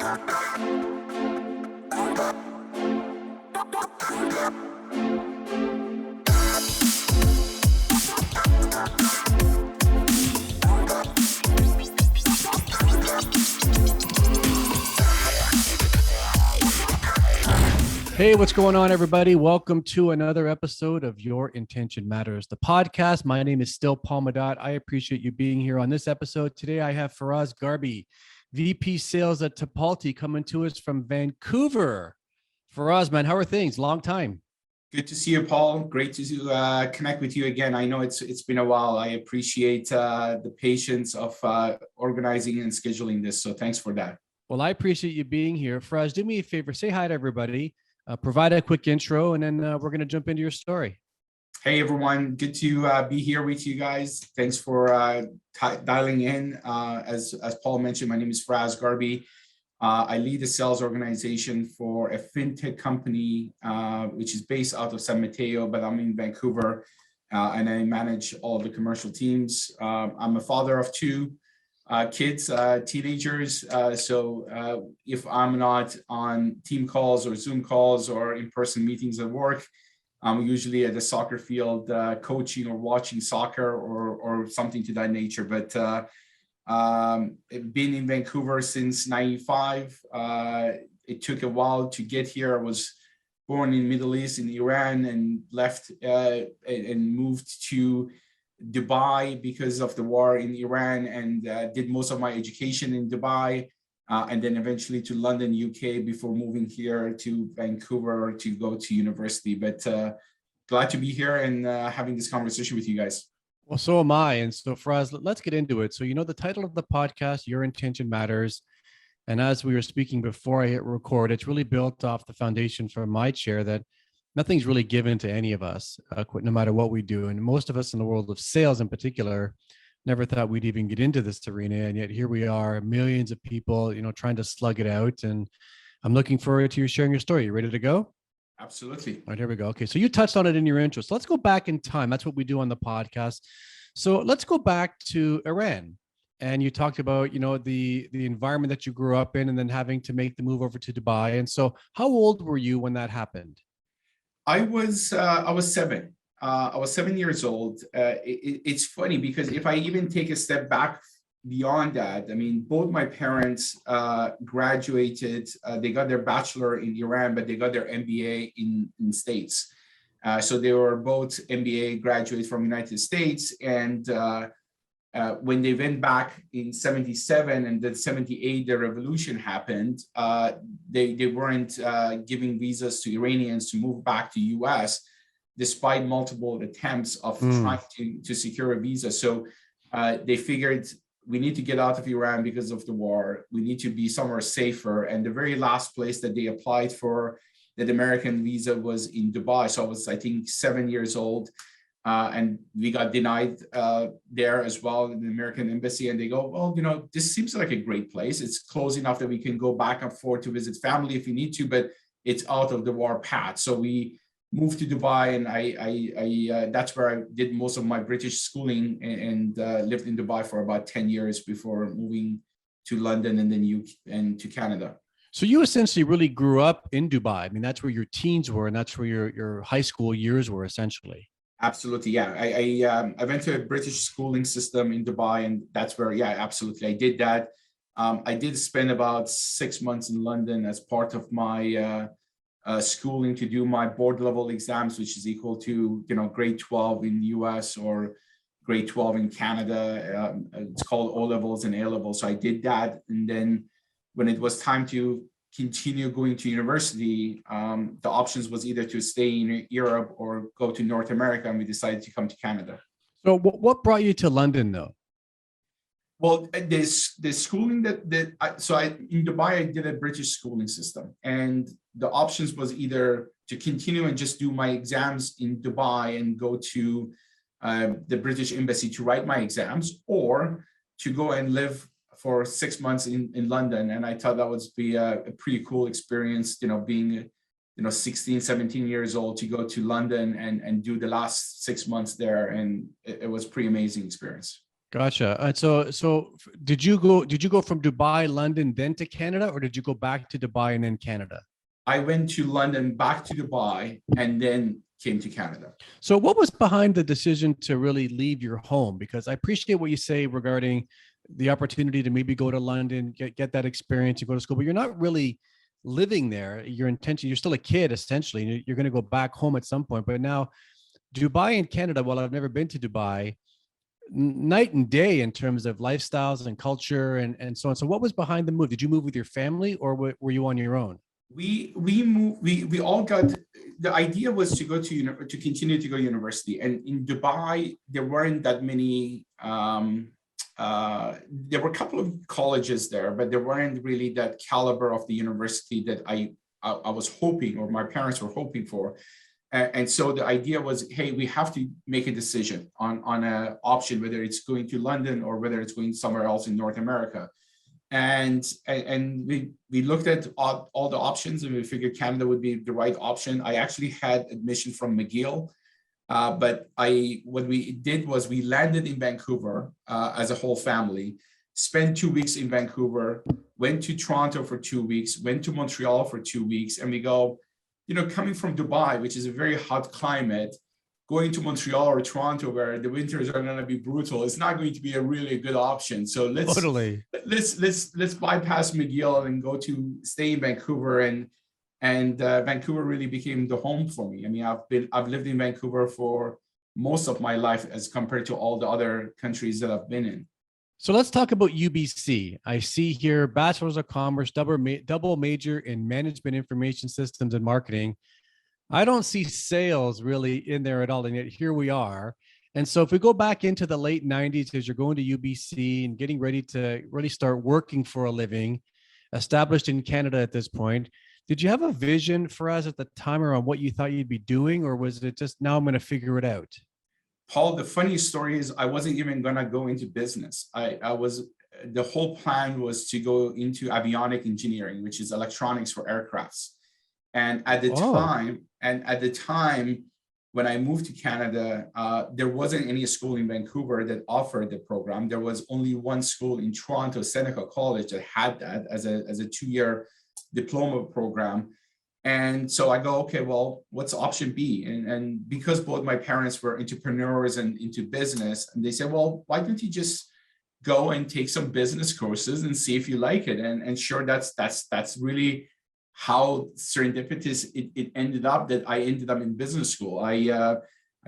Hey, what's going on, everybody? Welcome to another episode of Your Intention Matters, the podcast. My name is still Paul Madat. I appreciate you being here on this episode. Today, I have Faraz Gharbi, VP Sales at Tipalti, coming to us from Vancouver. Faraz, man, how are things? Long time. Good to see you, Paul. Great to connect with you again. I know it's been a while. I appreciate the patience of organizing and scheduling this. So thanks for that. Well, I appreciate you being here. Faraz, do me a favor. Say hi to everybody. Provide a quick intro, and then we're going to jump into your story. Hey, everyone. Good to be here with you guys. Thanks for dialing in. As Paul mentioned, my name is Faraz Gharbi. I lead a sales organization for a fintech company, which is based out of San Mateo, but I'm in Vancouver, and I manage all the commercial teams. I'm a father of two kids, teenagers. So if I'm not on team calls or Zoom calls or in-person meetings at work, I'm usually at the soccer field coaching or watching soccer or something to that nature. But I've been in Vancouver since '95. It took a while to get here. I was born in Middle East in Iran and left and moved to Dubai because of the war in Iran, and did most of my education in Dubai, and then eventually to London, UK, before moving here to Vancouver to go to university. But glad to be here and having this conversation with you guys. Well, so am I. And so, Faraz, let's get into it. So, the title of the podcast, Your Intention Matters. And as we were speaking before I hit record, it's really built off the foundation from my chair that nothing's really given to any of us, no matter what we do. And most of us in the world of sales in particular never thought we'd even get into this arena. And yet here we are, millions of people, trying to slug it out. And I'm looking forward to you sharing your story. You ready to go? Absolutely. All right, here we go. Okay, so you touched on it in your intro. So let's go back in time. That's what we do on the podcast. So let's go back to Iran. And you talked about, the environment that you grew up in and then having to make the move over to Dubai. And so how old were you when that happened? I was 7. I was 7 years old. It's funny because if I even take a step back beyond that, I mean, both my parents graduated. They got their bachelor in Iran, but they got their MBA in States. So they were both MBA graduates from United States. And when they went back in 77 and then 78, the revolution happened, they weren't giving visas to Iranians to move back to US, despite multiple attempts of trying to secure a visa. So they figured we need to get out of Iran because of the war. We need to be somewhere safer. And the very last place that they applied for that American visa was in Dubai. So I was, I think, 7 years old. And we got denied there as well in the American embassy. And they go, well, this seems like a great place. It's close enough that we can go back and forth to visit family if we need to, but it's out of the war path. So we moved to Dubai, and I that's where I did most of my British schooling and lived in Dubai for about 10 years before moving to London and then and to Canada. So you essentially really grew up in Dubai. I mean, that's where your teens were, and that's where your high school years were essentially. Absolutely, yeah. I went to a British schooling system in Dubai, and that's where, yeah, absolutely, I did that. I did spend about 6 months in London as part of my schooling to do my board level exams, which is equal to grade 12 in the US or grade 12 in Canada. It's called O levels and A levels. So I did that, and then when it was time to continue going to university, the options was either to stay in Europe or go to North America, and we decided to come to Canada. So what brought you to London, though? Well, the schooling in Dubai, I did a British schooling system, and the options was either to continue and just do my exams in Dubai and go to the British embassy to write my exams, or to go and live for 6 months in London. And I thought that would be a pretty cool experience, being 16, 17 years old, to go to London and do the last 6 months there. And it was pretty amazing experience. Gotcha. So did you go from Dubai, London, then to Canada, or did you go back to Dubai and then Canada? I went to London, back to Dubai, and then came to Canada. So what was behind the decision to really leave your home? Because I appreciate what you say regarding the opportunity to maybe go to London, get that experience, you go to school, but you're not really living there. Your intention, you're still a kid essentially. You're going to go back home at some point. But now Dubai and Canada, while I've never been to Dubai, night and day in terms of lifestyles and culture and so on. So what was behind the move? Did you move with your family or were you on your own? We moved, we all got, the idea was to go to continue to go to university, and in Dubai there weren't that many, there were a couple of colleges there, but there weren't really that caliber of the university that I was hoping, or my parents were hoping for. And so the idea was, hey, we have to make a decision on an option, whether it's going to London or whether it's going somewhere else in North America. And we looked at all the options, and we figured Canada would be the right option. I actually had admission from McGill, but what we did was we landed in Vancouver as a whole family, spent 2 weeks in Vancouver, went to Toronto for 2 weeks, went to Montreal for 2 weeks, and we go, coming from Dubai, which is a very hot climate, going to Montreal or Toronto, where the winters are going to be brutal, it's not going to be a really good option. So Totally. let's bypass McGill and go to stay in Vancouver, and Vancouver really became the home for me. I mean, I've lived in Vancouver for most of my life as compared to all the other countries that I've been in. So let's talk about UBC. I see here Bachelor's of Commerce, double major in Management Information Systems and Marketing. I don't see sales really in there at all, and yet here we are. And so if we go back into the late 90s, as you're going to UBC and getting ready to really start working for a living, established in Canada at this point, did you have a vision for us at the time around what you thought you'd be doing, or was it just now I'm going to figure it out? Paul, the funny story is I wasn't even going to go into business. The whole plan was to go into avionic engineering, which is electronics for aircrafts. And at the time when I moved to Canada, there wasn't any school in Vancouver that offered the program. There was only one school in Toronto, Seneca College, that had that as a 2-year diploma program. And so I go, okay, well, what's option B? And because both my parents were entrepreneurs and into business, and they said, well, why don't you just go and take some business courses and see if you like it? And sure, that's really how serendipitous it ended up, that I ended up in business school. I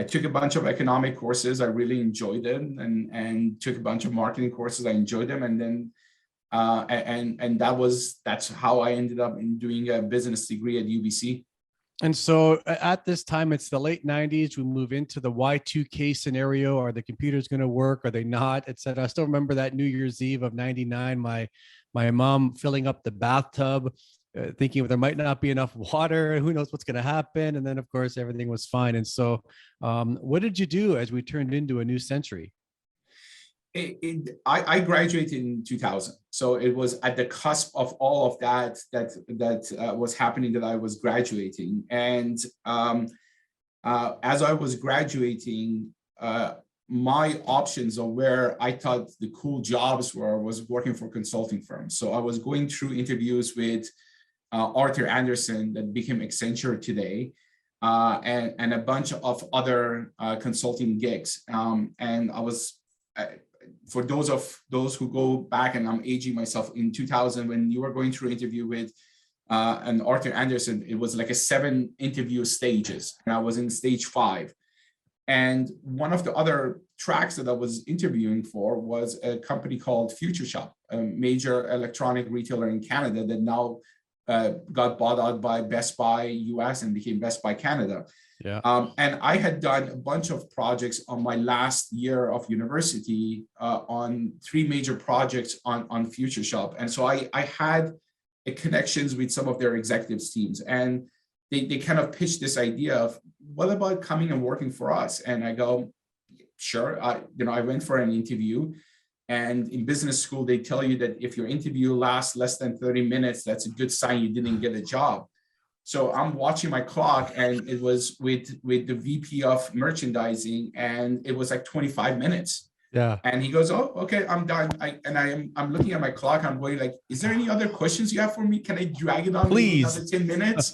took a bunch of economic courses. I really enjoyed them, and took a bunch of marketing courses. I enjoyed them. And then and that's how I ended up in doing a business degree at UBC. And so at this time, it's the late 90s. We move into the Y2K scenario. Are the computers going to work? Are they not? Et cetera. I still remember that New Year's Eve of 99, my mom filling up the bathtub, thinking there might not be enough water. Who knows what's going to happen? And then, of course, everything was fine. And so what did you do as we turned into a new century? I graduated in 2000, so it was at the cusp of all of that was happening, that I was graduating. And as I was graduating, my options of where I thought the cool jobs was working for consulting firms. So I was going through interviews with Arthur Andersen, that became Accenture today, and a bunch of other consulting gigs. And I was for those who go back, and I'm aging myself, in 2000, when you were going through an interview with an Arthur Andersen, it was like a 7 interview stages, and I was in stage 5. And one of the other tracks that I was interviewing for was a company called Future Shop, a major electronic retailer in Canada that now got bought out by Best Buy US and became Best Buy Canada. Yeah. And I had done a bunch of projects on my last year of university on 3 major projects on Future Shop. And so I had connections with some of their executives teams, and they kind of pitched this idea of, what about coming and working for us? And I go, sure. I went for an interview, and in business school, they tell you that if your interview lasts less than 30 minutes, that's a good sign you didn't get a job. So I'm watching my clock, and it was with the VP of merchandising, and it was like 25 minutes. Yeah. And he goes, "Oh, okay, I'm done." I'm looking at my clock. I'm going like, "Is there any other questions you have for me? Can I drag it on maybe Please. another 10 minutes?"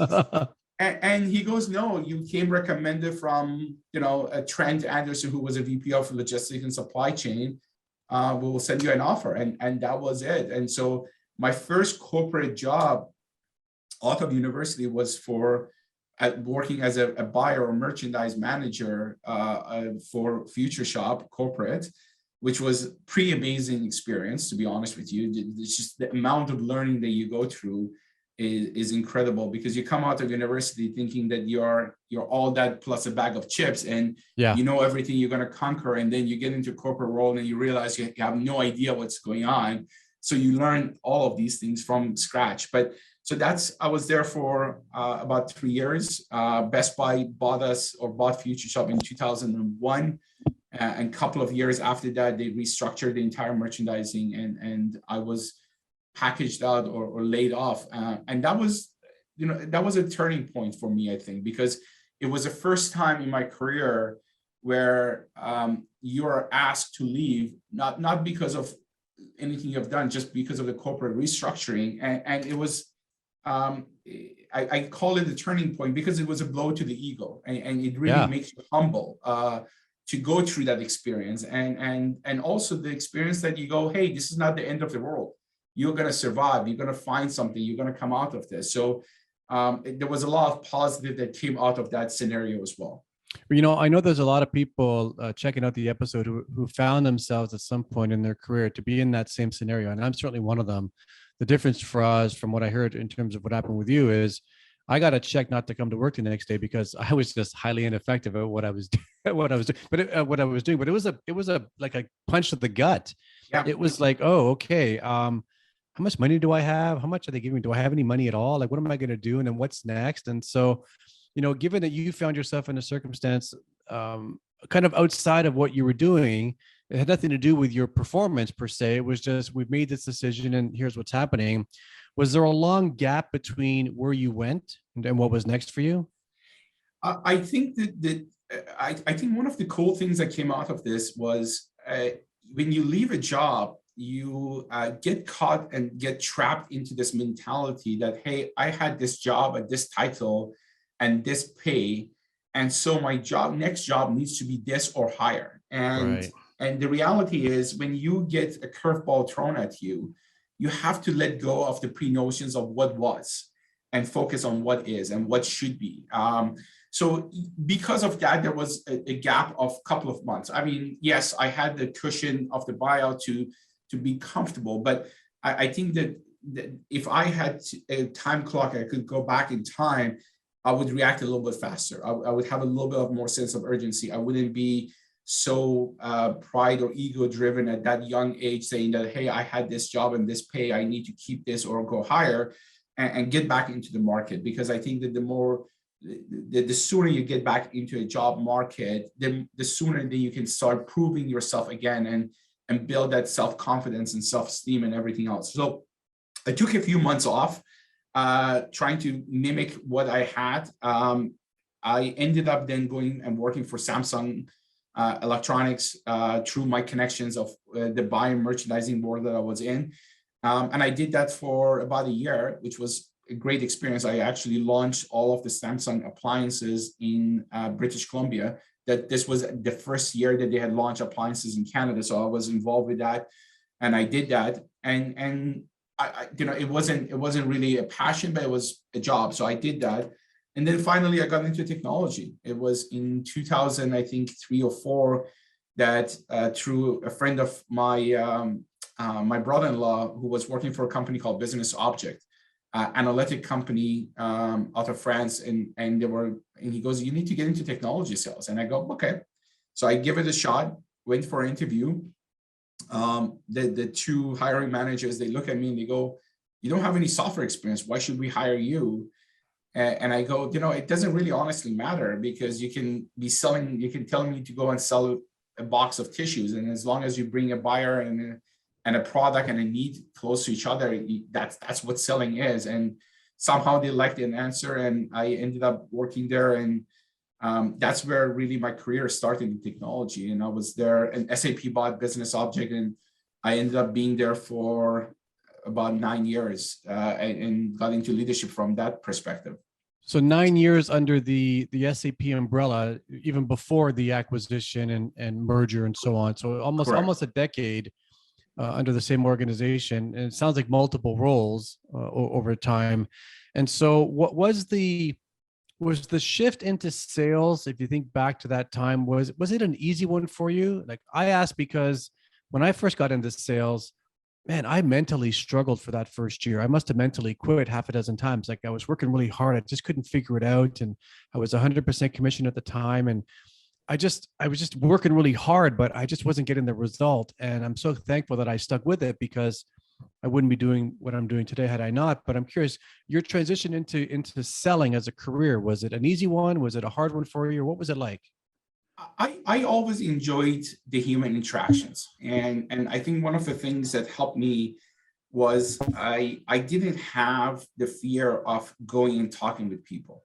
And he goes, "No, you came recommended from, a Trent Anderson, who was a VP of logistics and supply chain. We will send you an offer." And that was it. And so my first corporate job out of university was for working as a buyer or merchandise manager for Future Shop Corporate, which was pretty amazing experience, to be honest with you. It's just the amount of learning that you go through is incredible, because you come out of university thinking that you're all that plus a bag of chips, and Yeah. you know everything you're going to conquer, and then you get into corporate world and you realize you have no idea what's going on. So you learn all of these things from scratch. But so I was there for about 3 years. Best Buy bought Future Shop in 2001. And a couple of years after that, they restructured the entire merchandising, and I was packaged out or laid off. And that was a turning point for me, I think, because it was the first time in my career where you are asked to leave, not because of anything you've done, just because of the corporate restructuring. And it was, I call it a turning point because it was a blow to the ego, and it really makes you humble to go through that experience, and also the experience that you go, hey, this is not the end of the world. You're going to survive. You're going to find something. You're going to come out of this. So there was a lot of positive that came out of that scenario as well. I know there's a lot of people checking out the episode who found themselves at some point in their career to be in that same scenario. And I'm certainly one of them. The difference for us, from what I heard in terms of what happened with you, is I got a check not to come to work the next day because I was just highly ineffective at what I was doing. But it was a like a punch to the gut. Yeah. It was like, oh, okay. How much money do I have? How much are they giving me? Do I have any money at all? Like, what am I going to do? And then what's next? And so, given that you found yourself in a circumstance kind of outside of what you were doing, it had nothing to do with your performance per se. It was just, we've made this decision and here's what's happening. Was there a long gap between where you went and what was next for you? I think I think one of the cool things that came out of this was when you leave a job, you get caught and get trapped into this mentality that, hey, I had this job at this title and this pay, and so my next job needs to be this or higher. And the reality is, when you get a curveball thrown at you, you have to let go of the pre-notions of what was and focus on what is and what should be. So because of that, there was a gap of a couple of months. I mean, yes, I had the cushion of the buyout to be comfortable, but I think that if I had a time clock, I could go back in time, I would react a little bit faster. I would have a little bit of more sense of urgency. I wouldn't be so pride or ego driven at that young age, saying that, hey, I had this job and this pay, I need to keep this or go higher, and get back into the market. Because I think that the sooner you get back into a job market, the sooner that you can start proving yourself again and build that self-confidence and self-esteem and everything else. So I took a few months off, trying to mimic what I had. I ended up then going and working for Samsung Electronics through my connections of the buying merchandising board that I was in. And I did that for about a year, which was a great experience. I actually launched all of the Samsung appliances in British Columbia. That this was the first year that they had launched appliances in Canada. So I was involved with that, and I did that. And it wasn't really a passion, but it was a job. So I did that. And then finally I got into technology. It was in 2000, I think 3 or 4, that through a friend of my brother-in-law, who was working for a company called Business Object, analytic company out of France, and he goes, you need to get into technology sales. And I go, okay. So I give it a shot, went for an interview. The two hiring managers, they look at me and they go, you don't have any software experience. Why should we hire you? And I go, it doesn't really honestly matter, because you can tell me to go and sell a box of tissues. And as long as you bring a buyer and a product and a need close to each other, that's what selling is. And somehow they liked an answer, and I ended up working there. And That's where really my career started in technology. And I was there, and SAP bought Business Object, and I ended up being there for about 9 years, and got into leadership from that perspective. So 9 years under the SAP umbrella, even before the acquisition and merger and so on. So Correct. almost a decade under the same organization, and it sounds like multiple roles over time. And so, what was the shift into sales? If you think back to that time, was it an easy one for you? Like, I asked because when I first got into sales, man, I mentally struggled for that first year. I must have mentally quit half a dozen times. Like, I was working really hard. I just couldn't figure it out. And I was 100% commission at the time. And I was just working really hard, but I just wasn't getting the result. And I'm so thankful that I stuck with it, because I wouldn't be doing what I'm doing today had I not. But I'm curious, your transition into selling as a career, was it an easy one? Was it a hard one for you? Or what was it like? I always enjoyed the human interactions. And I think one of the things that helped me was I didn't have the fear of going and talking with people.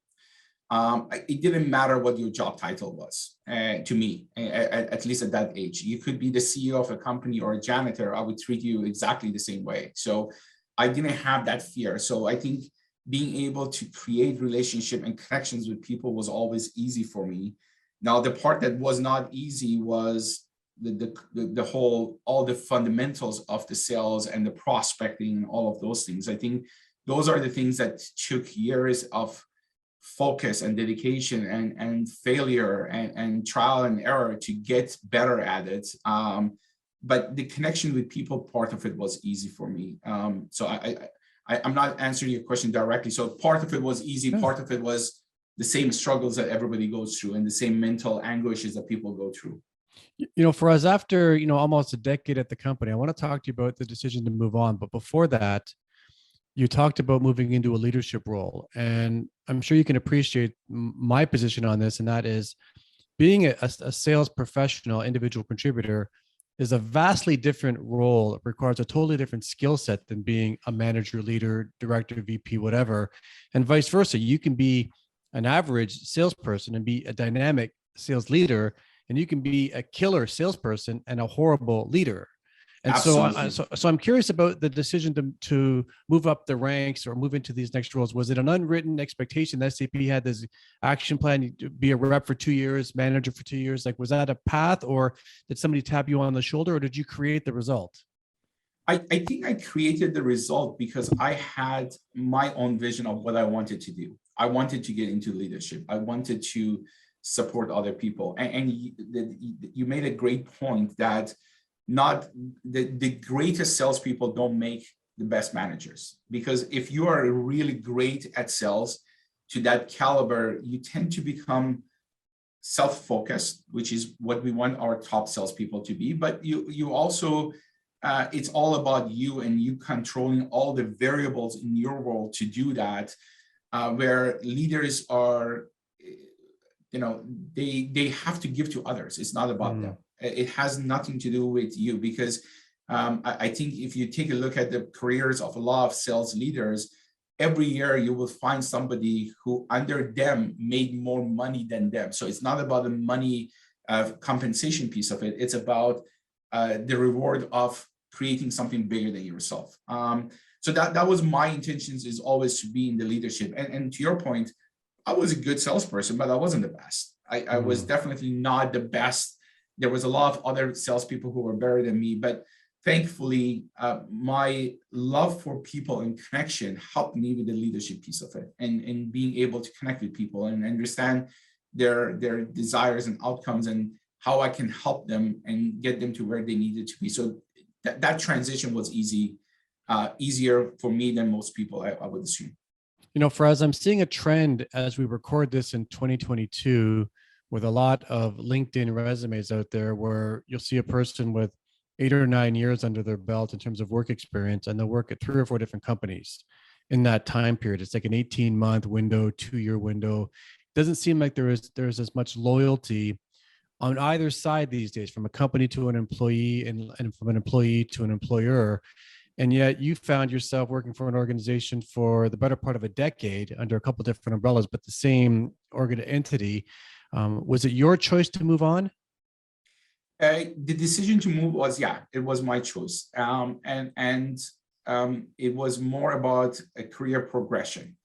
It didn't matter what your job title was, to me, at least at that age. You could be the CEO of a company or a janitor. I would treat you exactly the same way. So I didn't have that fear. So I think being able to create relationship and connections with people was always easy for me. Now, the part that was not easy was the whole, all the fundamentals of the sales and the prospecting, all of those things. I think those are the things that took years of focus and dedication and failure and trial and error to get better at it. But the connection with people, part of it was easy for me. So I'm not answering your question directly. So part of it was easy, part of it was the same struggles that everybody goes through and the same mental anguishes that people go through. For us, after, almost a decade at the company, I want to talk to you about the decision to move on. But before that, you talked about moving into a leadership role. And I'm sure you can appreciate my position on this. And that is, being a sales professional, individual contributor, is a vastly different role. It requires a totally different skill set than being a manager, leader, director, VP, whatever. And vice versa. You can be an average salesperson and be a dynamic sales leader, and you can be a killer salesperson and a horrible leader. And so I'm curious about the decision to move up the ranks or move into these next roles. Was it an unwritten expectation that SAP had this action plan to be a rep for 2 years, manager for 2 years? Like, was that a path, or did somebody tap you on the shoulder, or did you create the result? I think I created the result because I had my own vision of what I wanted to do. I wanted to get into leadership. I wanted to support other people. And you made a great point that not the greatest salespeople don't make the best managers, because if you are really great at sales to that caliber, you tend to become self-focused, which is what we want our top salespeople to be. But you also it's all about you and you controlling all the variables in your world to do that. Where leaders are, they have to give to others. It's not about them. It has nothing to do with you, because I think if you take a look at the careers of a lot of sales leaders, every year you will find somebody who under them made more money than them. So it's not about the money compensation piece of it. It's about the reward of creating something bigger than yourself. So that was my intentions, is always to be in the leadership. And to your point, I was a good salesperson, but I wasn't the best. I was definitely not the best. There was a lot of other salespeople who were better than me, but thankfully, my love for people and connection helped me with the leadership piece of it, and being able to connect with people and understand their desires and outcomes, and how I can help them and get them to where they needed to be. So that transition was easier for me than most people, I would assume. Faraz, I'm seeing a trend as we record this in 2022, with a lot of LinkedIn resumes out there, where you'll see a person with 8 or 9 years under their belt in terms of work experience, and they'll work at 3 or 4 different companies in that time period. It's like an 18-month window, 2-year window. It doesn't seem like there's as much loyalty on either side these days, from a company to an employee, and from an employee to an employer. And yet you found yourself working for an organization for the better part of a decade under a couple of different umbrellas, but the same entity. Was it your choice to move on? The decision to move was, yeah, it was my choice. And it was more about a career progression.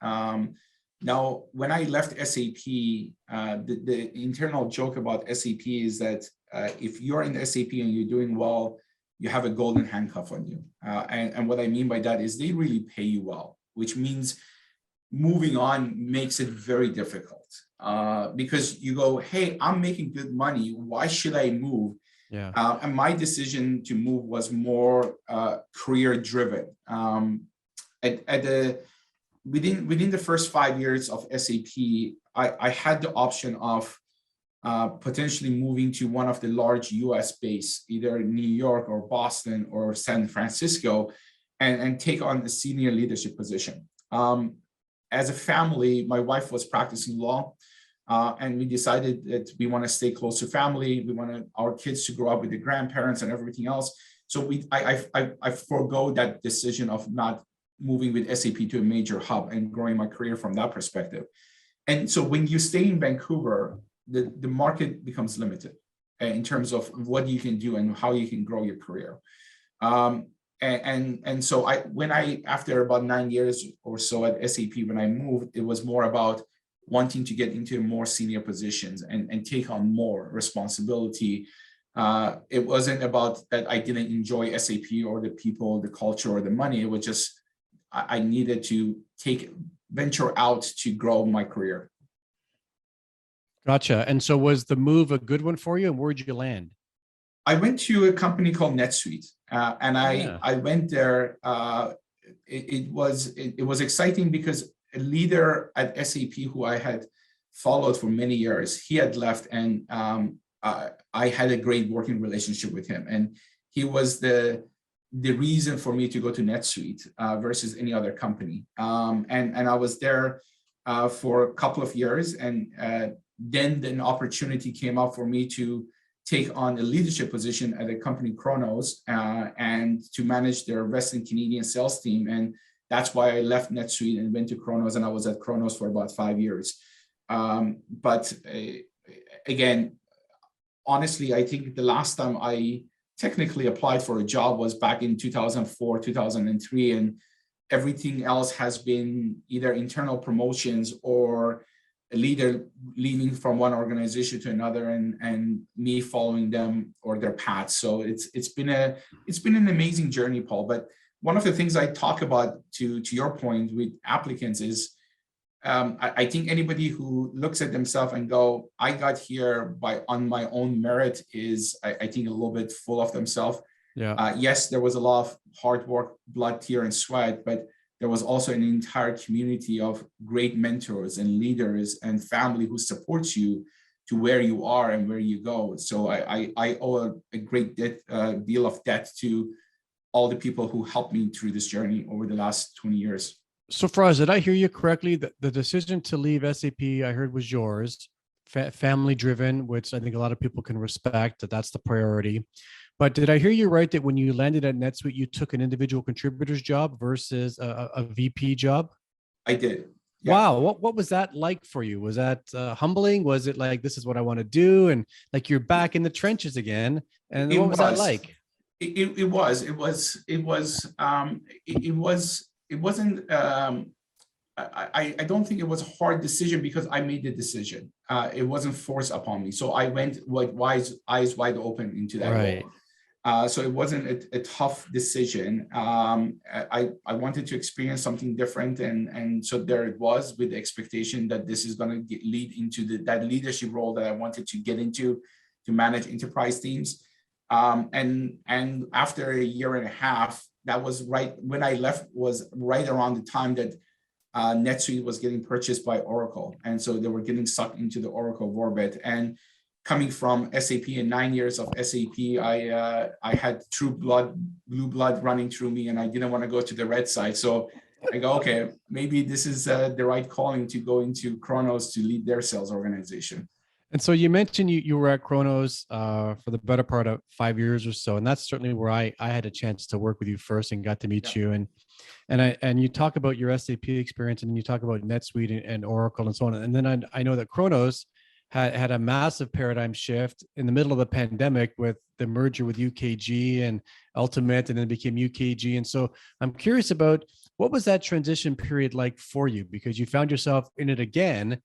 Now, when I left SAP, the internal joke about SAP is that if you're in SAP and you're doing well, you have a golden handcuff on you. And what I mean by that is they really pay you well, which means moving on makes it very difficult because you go, hey, I'm making good money. Why should I move? Yeah. And my decision to move was more career driven. At the within the first 5 years of SAP, I had the option of potentially moving to one of the large US base, either New York or Boston or San Francisco, and take on a senior leadership position. As a family, my wife was practicing law, and we decided that we want to stay close to family. We want our kids to grow up with their grandparents and everything else. So I forego that decision of not moving with SAP to a major hub and growing my career from that perspective. And so when you stay in Vancouver, the market becomes limited in terms of what you can do and how you can grow your career. And so after about 9 years or so at SAP, when I moved, it was more about wanting to get into more senior positions and take on more responsibility. It wasn't about that I didn't enjoy SAP or the people, the culture, or the money. It was just I needed to venture out to grow my career. Gotcha. And so was the move a good one for you? And where'd you land? I went to a company called NetSuite, and I went there. It was exciting because a leader at SAP who I had followed for many years, he had left, and I had a great working relationship with him, and he was the reason for me to go to NetSuite versus any other company. And I was there for a couple of years, and then an opportunity came up for me to take on a leadership position at a company, Kronos, and to manage their Western Canadian sales team. And that's why I left NetSuite and went to Kronos, and I was at Kronos for about 5 years. But again, honestly, I think the last time I technically applied for a job was back in 2004, 2003, and everything else has been either internal promotions or a leader leaving from one organization to another, and me following them or their paths. So it's been an amazing journey, Paul. But one of the things I talk about to your point with applicants is I think anybody who looks at themselves and go, I got here on my own merit is I think a little bit full of themselves. Yeah. Yes, there was a lot of hard work, blood, tear, and sweat, but there was also an entire community of great mentors and leaders and family who supports you to where you are and where you go. So I owe a great deal of debt to all the people who helped me through this journey over the last 20 years. So Faraz, did I hear you correctly? The decision to leave SAP, I heard, was yours, family driven, which I think a lot of people can respect, that's the priority. But did I hear you right that when you landed at NetSuite, you took an individual contributor's job versus a VP job? I did. Yeah. Wow. What was that like for you? Was that humbling? Was it like, this is what I want to do? And like you're back in the trenches again. And what was that like? It wasn't, I don't think it was a hard decision because I made the decision. It wasn't forced upon me. So I went with eyes wide open into that role. So it wasn't a tough decision. I wanted to experience something different. And so there it was, with the expectation that this is going to lead into that leadership role that I wanted to get into, to manage enterprise teams. And after a year and a half, that was right when I left, was right around the time that NetSuite was getting purchased by Oracle. And so they were getting sucked into the Oracle orbit. And coming from SAP and 9 years of SAP, I had blue blood running through me, and I didn't want to go to the red side. So I go, okay, maybe this is the right calling to go into Kronos to lead their sales organization. And so you mentioned you were at Kronos for the better part of 5 years or so, and that's certainly where I had a chance to work with you first and got to meet you. And you talk about your SAP experience, and you talk about NetSuite and Oracle and so on. And then I know that Kronos had a massive paradigm shift in the middle of the pandemic with the merger with UKG and Ultimate, and then became UKG. And so I'm curious about, what was that transition period like for you? Because you found yourself in it again.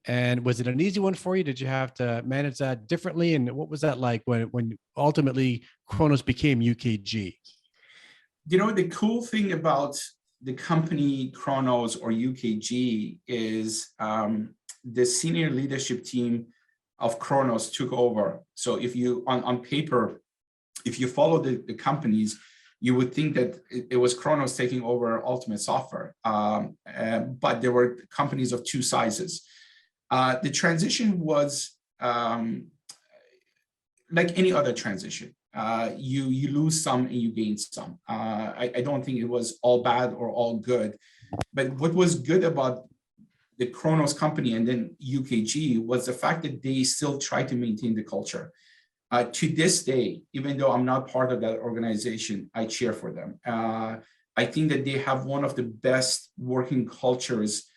And was it an easy one for you? Did you have to manage that differently? And what was that like when ultimately Kronos became UKG? The cool thing about the company Kronos or UKG is the senior leadership team of Kronos took over. So if you, on paper, if you follow the companies, you would think that it was Kronos taking over Ultimate Software, but there were companies of two sizes. The transition was like any other transition. You lose some and you gain some. I don't think it was all bad or all good, but what was good about the Kronos company and then UKG was the fact that they still try to maintain the culture. To this day, even though I'm not part of that organization, I cheer for them. I think that they have one of the best working cultures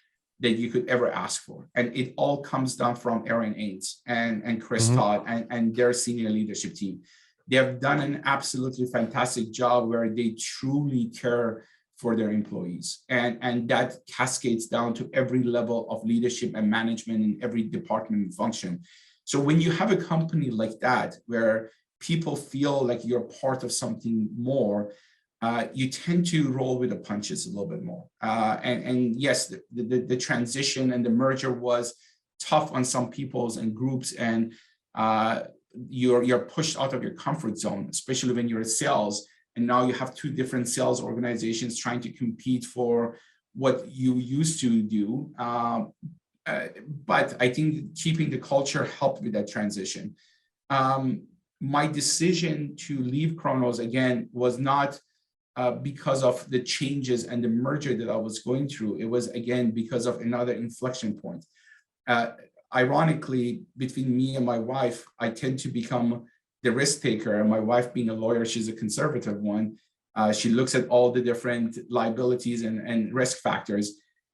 that you could ever ask for. And it all comes down from Aaron Ains and Chris Todd and their senior leadership team. They have done an absolutely fantastic job where they truly care for their employees. And that cascades down to every level of leadership and management in every department and function. So when you have a company like that, where people feel like you're part of something more, you tend to roll with the punches a little bit more. And yes, the transition and the merger was tough on some peoples and groups, and you're pushed out of your comfort zone, especially when you're in sales. And now you have two different sales organizations trying to compete for what you used to do. But I think keeping the culture helped with that transition. My decision to leave Kronos, again, was not because of the changes and the merger that I was going through. It was, again, because of another inflection point. Ironically, between me and my wife, I tend to become the risk taker. And my wife, being a lawyer, she's a conservative one. She looks at all the different liabilities and risk factors.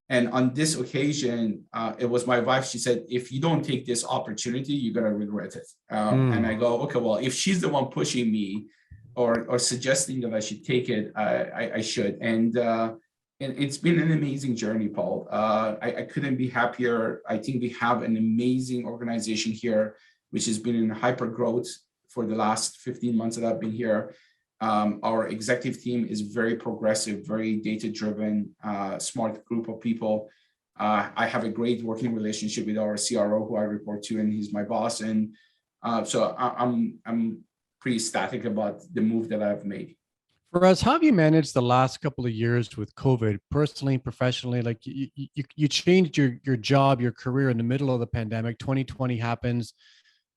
And on this occasion, it was my wife. She said, if you don't take this opportunity, you're going to regret it. And I go, okay, well, if she's the one pushing me or suggesting that I should take it, I should. And it's been an amazing journey, Paul. I couldn't be happier. I think we have an amazing organization here, which has been in hyper growth for the last 15 months that I've been here. Our executive team is very progressive, very data-driven, smart group of people. I have a great working relationship with our CRO, who I report to, and he's my boss. And so I'm pretty ecstatic about the move that I've made. For us, how have you managed the last couple of years with COVID, personally, professionally? Like you changed your job, your career in the middle of the pandemic. 2020 happens.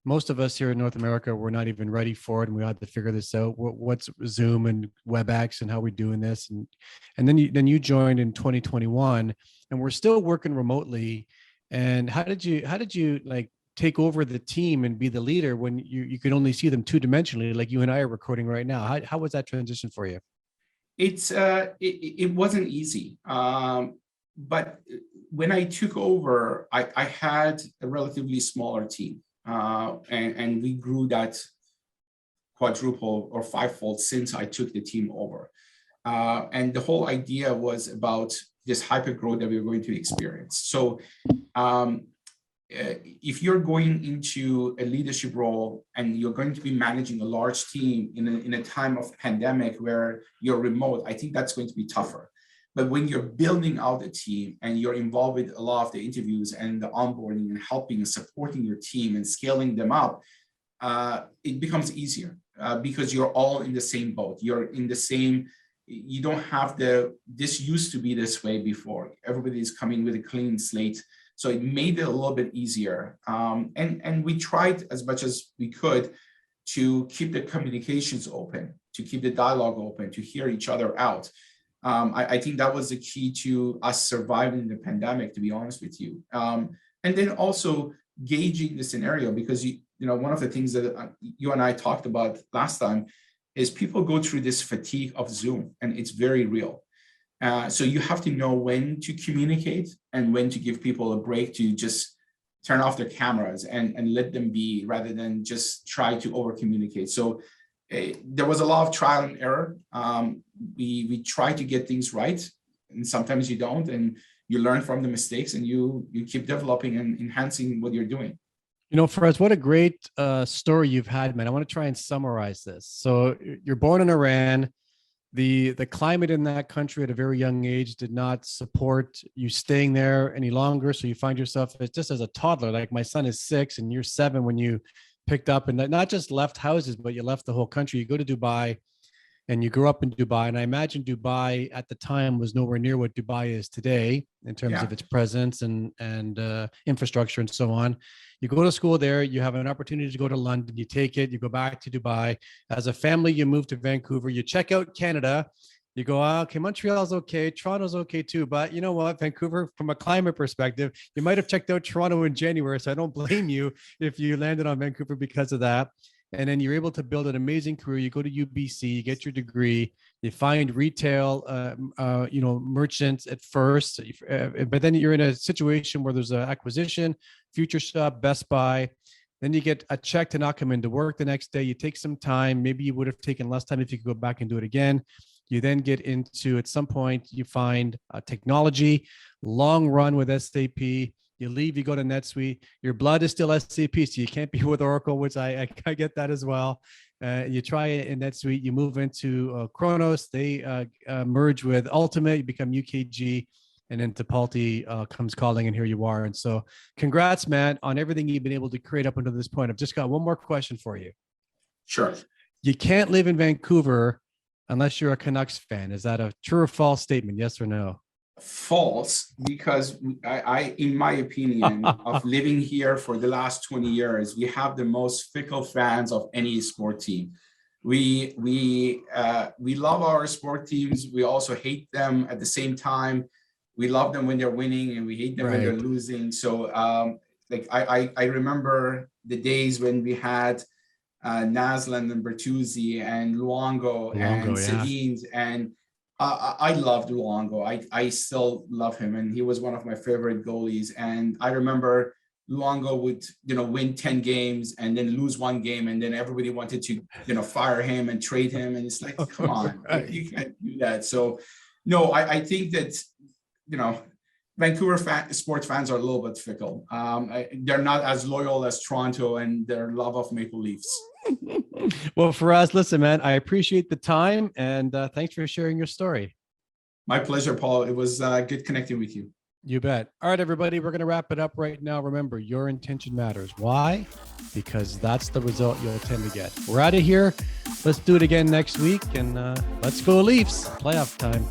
Most of us here in North America were not even ready for it, and we had to figure this out. What's Zoom and WebEx and how we're doing this, and then you joined in 2021, and we're still working remotely. And how did you like take over the team and be the leader when you could only see them two-dimensionally, like you and I are recording right now? How was that transition for you? It wasn't easy, but when I took over, I had a relatively smaller team. And we grew that quadruple or fivefold since I took the team over. And the whole idea was about this hyper growth that we were going to experience. So if you're going into a leadership role and you're going to be managing a large team in a time of pandemic where you're remote, I think that's going to be tougher. But when you're building out a team and you're involved with a lot of the interviews and the onboarding and helping and supporting your team and scaling them up, it becomes easier because you're all in the same boat. You're in the same, you don't have this used to be this way before. Everybody's coming with a clean slate. So it made it a little bit easier. And we tried as much as we could to keep the communications open, to keep the dialogue open, to hear each other out. I think that was the key to us surviving the pandemic, to be honest with you. And then also gauging the scenario, because one of the things that you and I talked about last time is people go through this fatigue of Zoom, and it's very real. So you have to know when to communicate and when to give people a break to just turn off their cameras and let them be, rather than just try to over communicate. So there was a lot of trial and error. We try to get things right, and sometimes you don't, and you learn from the mistakes, and you keep developing and enhancing what you're doing. Faraz, what a great story you've had, man. I want to try and summarize this. So you're born in Iran. The climate in that country at a very young age did not support you staying there any longer. So you find yourself just as a toddler, like my son is 6 and you're 7 when you picked up and not just left houses, but you left the whole country. You go to Dubai and you grew up in Dubai. And I imagine Dubai at the time was nowhere near what Dubai is today in terms of its presence and infrastructure and so on. You go to school there, you have an opportunity to go to London, you take it, you go back to Dubai. As a family, you move to Vancouver, you check out Canada. You go, okay, Montreal's okay, Toronto's okay too. But you know what, Vancouver, from a climate perspective, you might have checked out Toronto in January. So I don't blame you if you landed on Vancouver because of that. And then you're able to build an amazing career. You go to UBC, you get your degree, you find retail, merchants at first, but then you're in a situation where there's an acquisition, Future Shop, Best Buy. Then you get a check to not come into work the next day. You take some time. Maybe you would have taken less time if you could go back and do it again. You then get into, at some point, you find technology, long run with SAP. You leave, you go to NetSuite. Your blood is still SAP, so you can't be with Oracle, which I get that as well. You try it in NetSuite. You move into Kronos. They merge with Ultimate. You become UKG. And then Tipalti comes calling, and here you are. And so congrats, man, on everything you've been able to create up until this point. I've just got one more question for you. Sure. You can't live in Vancouver unless you're a Canucks fan. Is that a true or false statement? Yes or no? False, because I in my opinion, of living here for the last 20 years, we have the most fickle fans of any sport team. We love our sport teams. We also hate them at the same time. We love them when they're winning, and we hate them when they're losing. So, I remember the days when we had Nasland and Bertuzzi and Luongo and Sedins, and I loved Luongo. I still love him, and he was one of my favorite goalies. And I remember Luongo would, win 10 games and then lose one game, and then everybody wanted to, fire him and trade him. And it's like, come on, you can't do that. So, no, I think that, Vancouver sports fans are a little bit fickle. They're not as loyal as Toronto and their love of Maple Leafs. Well, Faraz, listen, man, I appreciate the time, and thanks for sharing your story. My pleasure, Paul. It was good connecting with you. You bet. All right, everybody, we're going to wrap it up right now. Remember, your intention matters. Why? Because that's the result you'll tend to get. We're out of here. Let's do it again next week, and let's go Leafs. Playoff time.